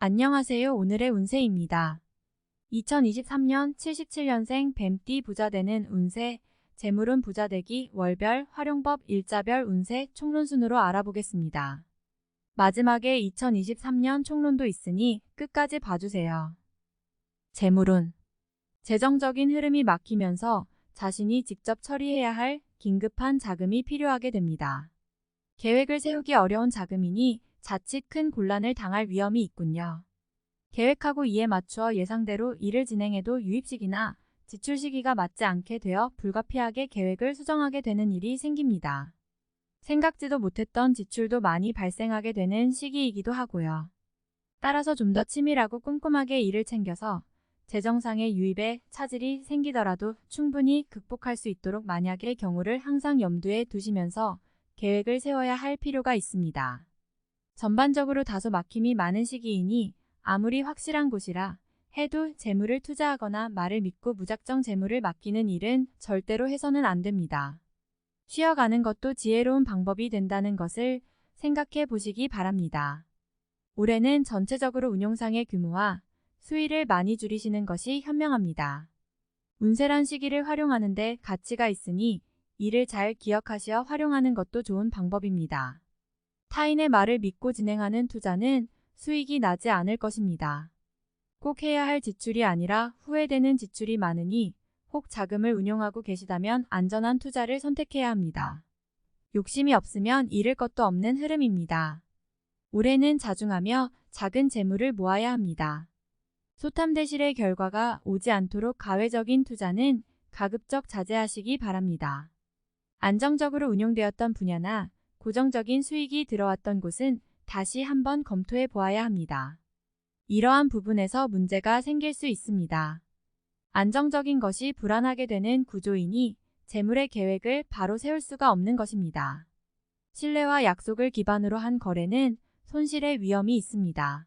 안녕하세요. 오늘의 운세입니다. 2023년 77년생 뱀띠 부자되는 운세, 재물운 부자되기, 월별, 활용법, 일자별 운세 총론순으로 알아보겠습니다. 마지막에 2023년 총론도 있으니 끝까지 봐주세요. 재물운. 재정적인 흐름이 막히면서 자신이 직접 처리해야 할 긴급한 자금이 필요하게 됩니다. 계획을 세우기 어려운 자금이니 자칫 큰 곤란을 당할 위험이 있군요. 계획하고 이에 맞추어 예상대로 일을 진행해도 유입시기나 지출 시기가 맞지 않게 되어 불가피하게 계획을 수정하게 되는 일이 생깁니다. 생각지도 못했던 지출도 많이 발생하게 되는 시기이기도 하고요. 따라서 좀 더 치밀하고 꼼꼼하게 일을 챙겨서 재정상의 유입에 차질이 생기더라도 충분히 극복할 수 있도록 만약의 경우를 항상 염두에 두시면서 계획을 세워야 할 필요가 있습니다. 전반적으로 다소 막힘이 많은 시기이니 아무리 확실한 곳이라 해도 재물을 투자하거나 말을 믿고 무작정 재물을 맡기는 일은 절대로 해서는 안 됩니다. 쉬어가는 것도 지혜로운 방법이 된다는 것을 생각해 보시기 바랍니다. 올해는 전체적으로 운용상의 규모와 수위를 많이 줄이시는 것이 현명합니다. 운세란 시기를 활용하는 데 가치가 있으니 이를 잘 기억하시어 활용하는 것도 좋은 방법입니다. 타인의 말을 믿고 진행하는 투자는 수익이 나지 않을 것입니다. 꼭 해야 할 지출이 아니라 후회되는 지출이 많으니 혹 자금을 운용하고 계시다면 안전한 투자를 선택해야 합니다. 욕심이 없으면 잃을 것도 없는 흐름입니다. 올해는 자중하며 작은 재물을 모아야 합니다. 소탐대실의 결과가 오지 않도록 가외적인 투자는 가급적 자제하시기 바랍니다. 안정적으로 운용되었던 분야나 고정적인 수익이 들어왔던 곳은 다시 한번 검토해 보아야 합니다. 이러한 부분에서 문제가 생길 수 있습니다. 안정적인 것이 불안하게 되는 구조이니 재물의 계획을 바로 세울 수가 없는 것입니다. 신뢰와 약속을 기반으로 한 거래는 손실의 위험이 있습니다.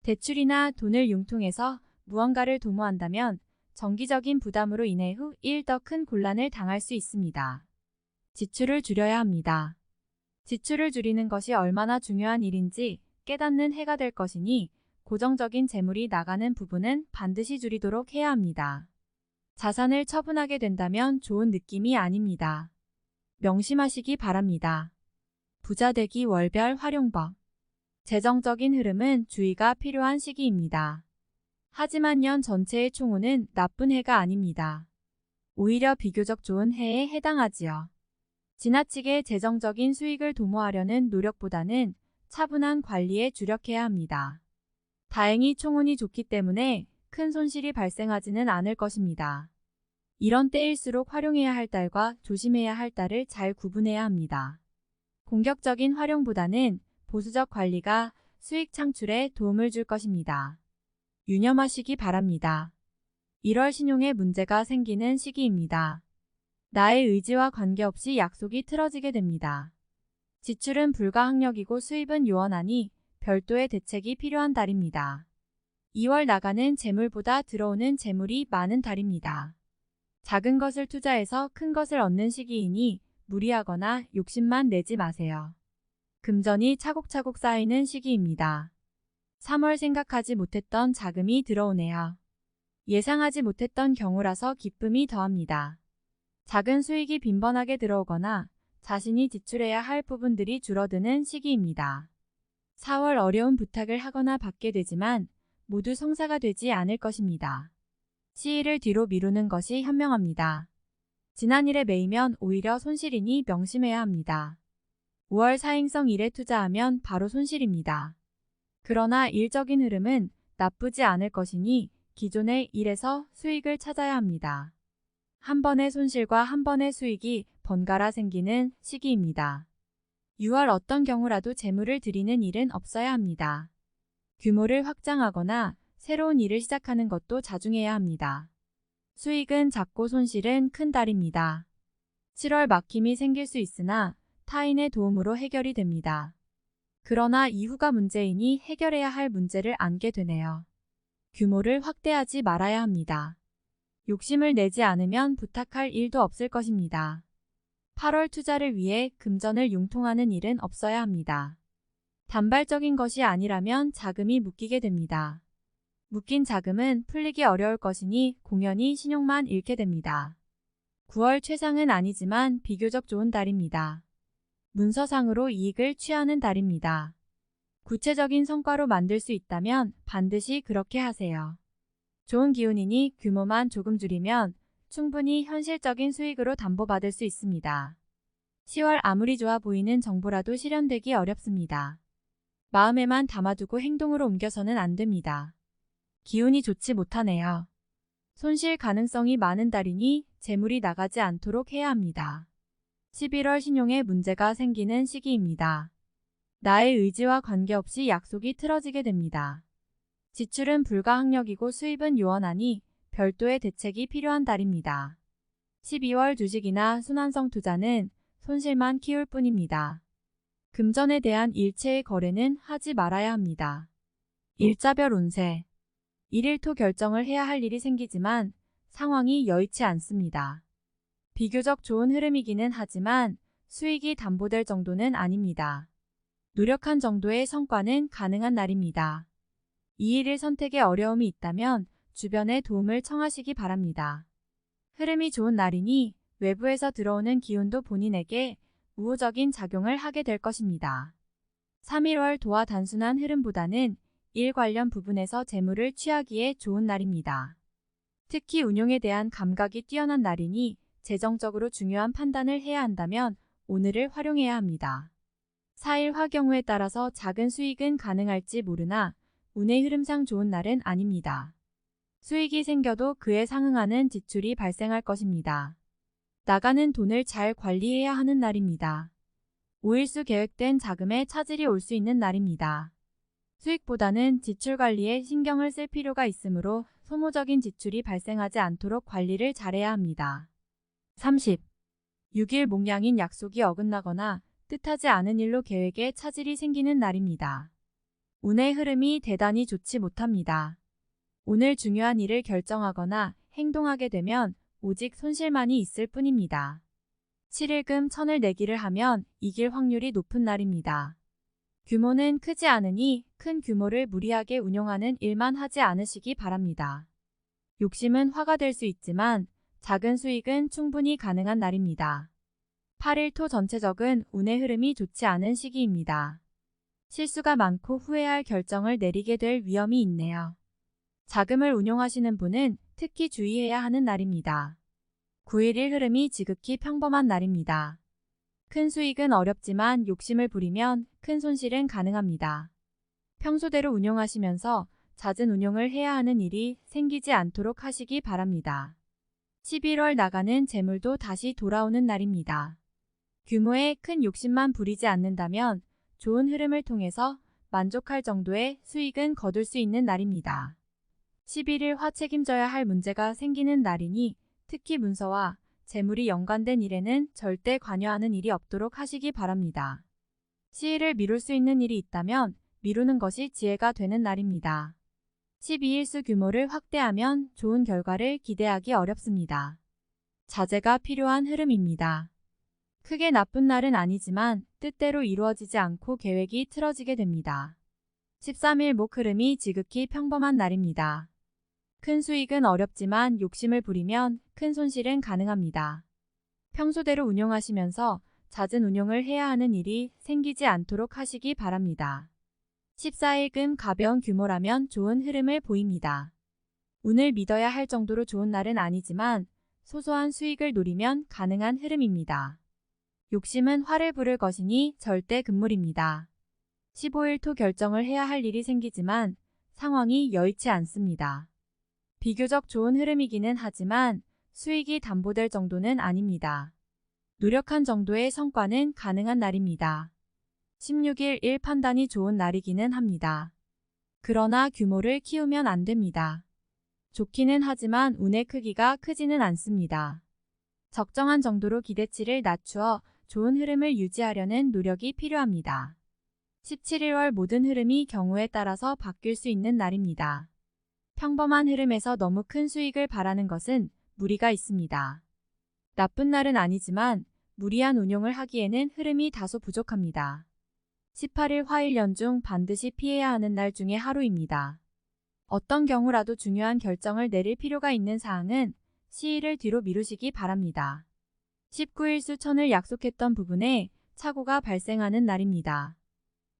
대출이나 돈을 융통해서 무언가를 도모한다면 정기적인 부담으로 인해 후 더 큰 곤란을 당할 수 있습니다. 지출을 줄여야 합니다. 지출을 줄이는 것이 얼마나 중요한 일인지 깨닫는 해가 될 것이니 고정적인 재물이 나가는 부분은 반드시 줄이도록 해야 합니다. 자산을 처분하게 된다면 좋은 느낌이 아닙니다. 명심하시기 바랍니다. 부자되기 월별 활용법. 재정적인 흐름은 주의가 필요한 시기입니다. 하지만 년 전체의 총운은 나쁜 해가 아닙니다. 오히려 비교적 좋은 해에 해당하지요. 지나치게 재정적인 수익을 도모하려는 노력보다는 차분한 관리에 주력해야 합니다. 다행히 총운이 좋기 때문에 큰 손실이 발생하지는 않을 것입니다. 이런 때일수록 활용해야 할 달과 조심해야 할 달을 잘 구분해야 합니다. 공격적인 활용보다는 보수적 관리가 수익 창출에 도움을 줄 것입니다. 유념하시기 바랍니다. 1월 신용에 문제가 생기는 시기입니다. 나의 의지와 관계없이 약속이 틀어지게 됩니다. 지출은 불가항력이고 수입은 요원하니 별도의 대책이 필요한 달입니다. 2월 나가는 재물보다 들어오는 재물이 많은 달입니다. 작은 것을 투자해서 큰 것을 얻는 시기이니 무리하거나 욕심만 내지 마세요. 금전이 차곡차곡 쌓이는 시기입니다. 3월 생각하지 못했던 자금이 들어오네요. 예상하지 못했던 경우라서 기쁨이 더합니다. 작은 수익이 빈번하게 들어오거나 자신이 지출해야 할 부분들이 줄어드는 시기입니다. 4월 어려운 부탁을 하거나 받게 되지만 모두 성사가 되지 않을 것입니다. 시일을 뒤로 미루는 것이 현명합니다. 지난 일에 매이면 오히려 손실이니 명심해야 합니다. 5월 사행성 일에 투자하면 바로 손실입니다. 그러나 일적인 흐름은 나쁘지 않을 것이니 기존의 일에서 수익을 찾아야 합니다. 한 번의 손실과 한 번의 수익이 번갈아 생기는 시기입니다. 6월 어떤 경우라도 재물을 들이는 일은 없어야 합니다. 규모를 확장하거나 새로운 일을 시작하는 것도 자중해야 합니다. 수익은 작고 손실은 큰 달입니다. 7월 막힘이 생길 수 있으나 타인의 도움으로 해결이 됩니다. 그러나 이후가 문제이니 해결해야 할 문제를 안게 되네요. 규모를 확대하지 말아야 합니다. 욕심을 내지 않으면 부탁할 일도 없을 것입니다. 8월 투자를 위해 금전을 융통하는 일은 없어야 합니다. 단발적인 것이 아니라면 자금이 묶이게 됩니다. 묶인 자금은 풀리기 어려울 것이니 공연히 신용만 잃게 됩니다. 9월 최상은 아니지만 비교적 좋은 달입니다. 문서상으로 이익을 취하는 달입니다. 구체적인 성과로 만들 수 있다면 반드시 그렇게 하세요. 좋은 기운이니 규모만 조금 줄이면 충분히 현실적인 수익으로 담보받을 수 있습니다. 10월 아무리 좋아 보이는 정보라도 실현되기 어렵습니다. 마음에만 담아두고 행동으로 옮겨서는 안 됩니다. 기운이 좋지 못하네요. 손실 가능성이 많은 달이니 재물이 나가지 않도록 해야 합니다. 11월 신용에 문제가 생기는 시기입니다. 나의 의지와 관계없이 약속이 틀어지게 됩니다. 지출은 불가항력이고 수입은 요원하니 별도의 대책이 필요한 달입니다. 12월 주식이나 순환성 투자는 손실만 키울 뿐입니다. 금전에 대한 일체의 거래는 하지 말아야 합니다. 일자별 운세. 1일토 결정을 해야 할 일이 생기지만 상황이 여의치 않습니다. 비교적 좋은 흐름이기는 하지만 수익이 담보될 정도는 아닙니다. 노력한 정도의 성과는 가능한 날입니다. 이 일을 선택에 어려움이 있다면 주변의 도움을 청하시기 바랍니다. 흐름이 좋은 날이니 외부에서 들어오는 기운도 본인에게 우호적인 작용을 하게 될 것입니다. 3.1월 도와 단순한 흐름보다는 일 관련 부분에서 재물을 취하기에 좋은 날입니다. 특히 운용에 대한 감각이 뛰어난 날이니 재정적으로 중요한 판단을 해야 한다면 오늘을 활용해야 합니다. 4일 화 경우에 따라서 작은 수익은 가능할지 모르나 운의 흐름상 좋은 날은 아닙니다. 수익이 생겨도 그에 상응하는 지출이 발생할 것입니다. 나가는 돈을 잘 관리해야 하는 날입니다. 5일수 계획된 자금에 차질이 올 수 있는 날입니다. 수익보다는 지출 관리에 신경을 쓸 필요가 있으므로 소모적인 지출이 발생하지 않도록 관리를 잘해야 합니다. 30. 6일 목량인 약속이 어긋나거나 뜻하지 않은 일로 계획에 차질이 생기는 날입니다. 운의 흐름이 대단히 좋지 못합니다. 오늘 중요한 일을 결정하거나 행동하게 되면 오직 손실만이 있을 뿐입니다. 7일금 천을 내기를 하면 이길 확률이 높은 날입니다. 규모는 크지 않으니 큰 규모를 무리하게 운용하는 일만 하지 않으시기 바랍니다. 욕심은 화가 될 수 있지만 작은 수익은 충분히 가능한 날입니다. 8일토 전체적은 운의 흐름이 좋지 않은 시기입니다. 실수가 많고 후회할 결정을 내리게 될 위험이 있네요. 자금을 운용하시는 분은 특히 주의해야 하는 날입니다. 9일일 흐름이 지극히 평범한 날입니다. 큰 수익은 어렵지만 욕심을 부리면 큰 손실은 가능합니다. 평소대로 운용하시면서 잦은 운용을 해야 하는 일이 생기지 않도록 하시기 바랍니다. 11월 나가는 재물도 다시 돌아오는 날입니다. 규모에 큰 욕심만 부리지 않는다면 좋은 흐름을 통해서 만족할 정도의 수익은 거둘 수 있는 날입니다. 11일 화 책임져야 할 문제가 생기는 날이니 특히 문서와 재물이 연관된 일에는 절대 관여하는 일이 없도록 하시기 바랍니다. 시일을 미룰 수 있는 일이 있다면 미루는 것이 지혜가 되는 날입니다. 12일수 규모를 확대하면 좋은 결과를 기대하기 어렵습니다. 자제가 필요한 흐름입니다. 크게 나쁜 날은 아니지만 뜻대로 이루어지지 않고 계획이 틀어지게 됩니다. 13일 목 흐름이 지극히 평범한 날입니다. 큰 수익은 어렵지만 욕심을 부리면 큰 손실은 가능합니다. 평소대로 운용하시면서 잦은 운용을 해야 하는 일이 생기지 않도록 하시기 바랍니다. 14일금 가벼운 규모라면 좋은 흐름을 보입니다. 운을 믿어야 할 정도로 좋은 날은 아니지만 소소한 수익을 노리면 가능한 흐름입니다. 욕심은 화를 부를 것이니 절대 금물입니다. 15일토 결정을 해야 할 일이 생기지만 상황이 여의치 않습니다. 비교적 좋은 흐름이기는 하지만 수익이 담보될 정도는 아닙니다. 노력한 정도의 성과는 가능한 날입니다. 16일 일 판단이 좋은 날이기는 합니다. 그러나 규모를 키우면 안 됩니다. 좋기는 하지만 운의 크기가 크지는 않습니다. 적정한 정도로 기대치를 낮추어 좋은 흐름을 유지하려는 노력이 필요합니다. 17일월 모든 흐름이 경우에 따라서 바뀔 수 있는 날입니다. 평범한 흐름에서 너무 큰 수익을 바라는 것은 무리가 있습니다. 나쁜 날은 아니지만 무리한 운용을 하기에는 흐름이 다소 부족합니다. 18일 화일 연중 반드시 피해야 하는 날 중에 하루입니다. 어떤 경우라도 중요한 결정을 내릴 필요가 있는 사항은 시일을 뒤로 미루시기 바랍니다. 19일 수천을 약속했던 부분에 착오가 발생하는 날입니다.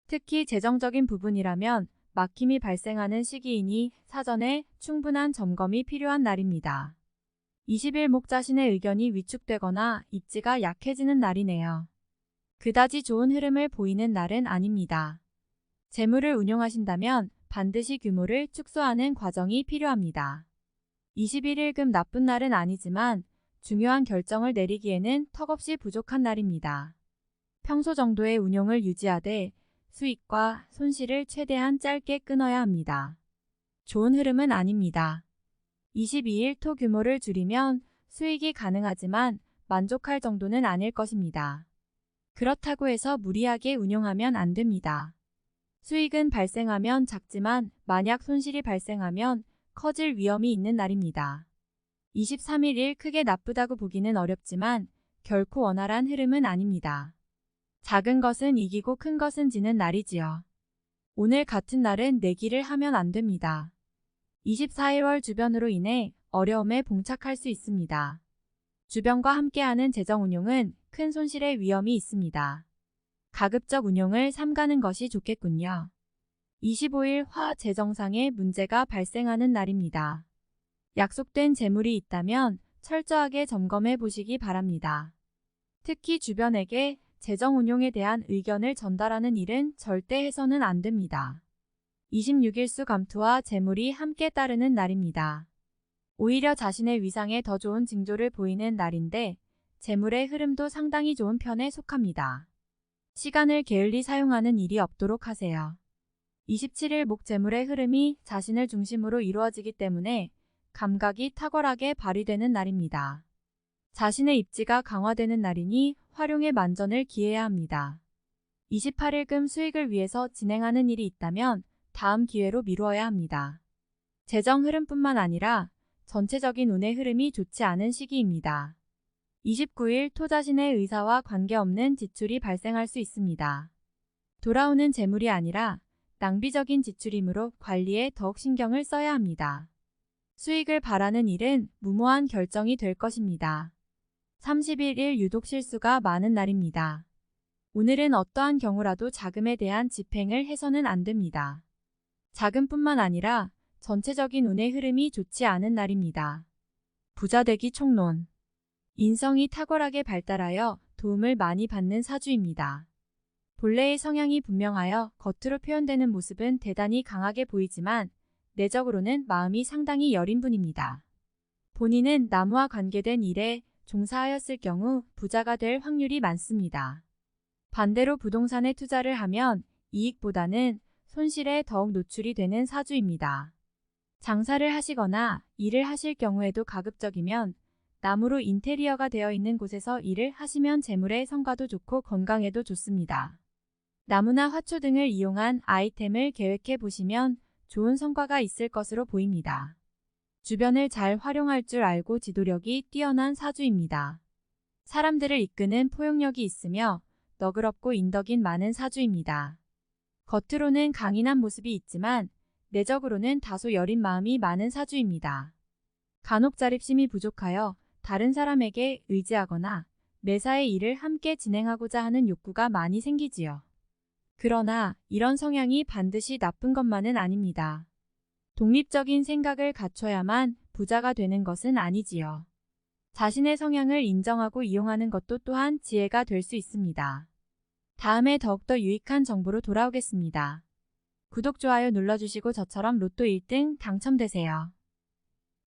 특히 재정적인 부분이라면 막힘이 발생하는 시기이니 사전에 충분한 점검이 필요한 날입니다. 20일 목 자신의 의견이 위축되거나 입지가 약해지는 날이네요. 그다지 좋은 흐름을 보이는 날은 아닙니다. 재물을 운용하신다면 반드시 규모를 축소하는 과정이 필요합니다. 21일금 나쁜 날은 아니지만 중요한 결정을 내리기에는 턱없이 부족한 날입니다. 평소 정도의 운용을 유지하되 수익과 손실을 최대한 짧게 끊어야 합니다. 좋은 흐름은 아닙니다. 22일 토 규모를 줄이면 수익이 가능하지만 만족할 정도는 아닐 것입니다. 그렇다고 해서 무리하게 운용하면 안 됩니다. 수익은 발생하면 작지만 만약 손실이 발생하면 커질 위험이 있는 날입니다. 23일 크게 나쁘다고 보기는 어렵지만 결코 원활한 흐름은 아닙니다. 작은 것은 이기고 큰 것은 지는 날이지요. 오늘 같은 날은 내기를 하면 안 됩니다. 24일월 주변으로 인해 어려움에 봉착할 수 있습니다. 주변과 함께하는 재정운용은 큰 손실의 위험이 있습니다. 가급적 운용을 삼가는 것이 좋겠군요. 25일 화 재정상의 문제가 발생하는 날입니다. 약속된 재물이 있다면 철저하게 점검해 보시기 바랍니다. 특히 주변에게 재정 운용에 대한 의견을 전달하는 일은 절대 해서는 안 됩니다. 26일 수감투와 재물이 함께 따르는 날입니다. 오히려 자신의 위상에 더 좋은 징조를 보이는 날인데 재물의 흐름도 상당히 좋은 편에 속합니다. 시간을 게을리 사용하는 일이 없도록 하세요. 27일 목 재물의 흐름이 자신을 중심으로 이루어지기 때문에 감각이 탁월하게 발휘되는 날입니다. 자신의 입지가 강화되는 날이니 활용의 만전을 기해야 합니다. 28일금 수익을 위해서 진행하는 일이 있다면 다음 기회로 미루어야 합니다. 재정 흐름뿐만 아니라 전체적인 운의 흐름이 좋지 않은 시기입니다. 29일 토 자신의 의사와 관계없는 지출이 발생할 수 있습니다. 돌아오는 재물이 아니라 낭비적인 지출이므로 관리에 더욱 신경을 써야 합니다. 수익을 바라는 일은 무모한 결정이 될 것입니다. 30일 유독 실수가 많은 날입니다. 오늘은 어떠한 경우라도 자금에 대한 집행을 해서는 안 됩니다. 자금뿐만 아니라 전체적인 운의 흐름이 좋지 않은 날입니다. 부자되기 총론. 인성이 탁월하게 발달하여 도움을 많이 받는 사주입니다. 본래의 성향이 분명하여 겉으로 표현되는 모습은 대단히 강하게 보이지만 내적으로는 마음이 상당히 여린 분입니다. 본인은 나무와 관계된 일에 종사하였을 경우 부자가 될 확률이 많습니다. 반대로 부동산에 투자를 하면 이익보다는 손실에 더욱 노출이 되는 사주입니다. 장사를 하시거나 일을 하실 경우에도 가급적이면 나무로 인테리어가 되어 있는 곳에서 일을 하시면 재물의 성과도 좋고 건강에도 좋습니다. 나무나 화초 등을 이용한 아이템을 계획해 보시면 좋은 성과가 있을 것으로 보입니다. 주변을 잘 활용할 줄 알고 지도력이 뛰어난 사주입니다. 사람들을 이끄는 포용력이 있으며 너그럽고 인덕인 많은 사주입니다. 겉으로는 강인한 모습이 있지만 내적으로는 다소 여린 마음이 많은 사주입니다. 간혹 자립심이 부족하여 다른 사람에게 의지하거나 매사의 일을 함께 진행하고자 하는 욕구가 많이 생기지요. 그러나 이런 성향이 반드시 나쁜 것만은 아닙니다. 독립적인 생각을 갖춰야만 부자가 되는 것은 아니지요. 자신의 성향을 인정하고 이용하는 것도 또한 지혜가 될 수 있습니다. 다음에 더욱더 유익한 정보로 돌아오겠습니다. 구독, 좋아요 눌러주시고 저처럼 로또 1등 당첨되세요.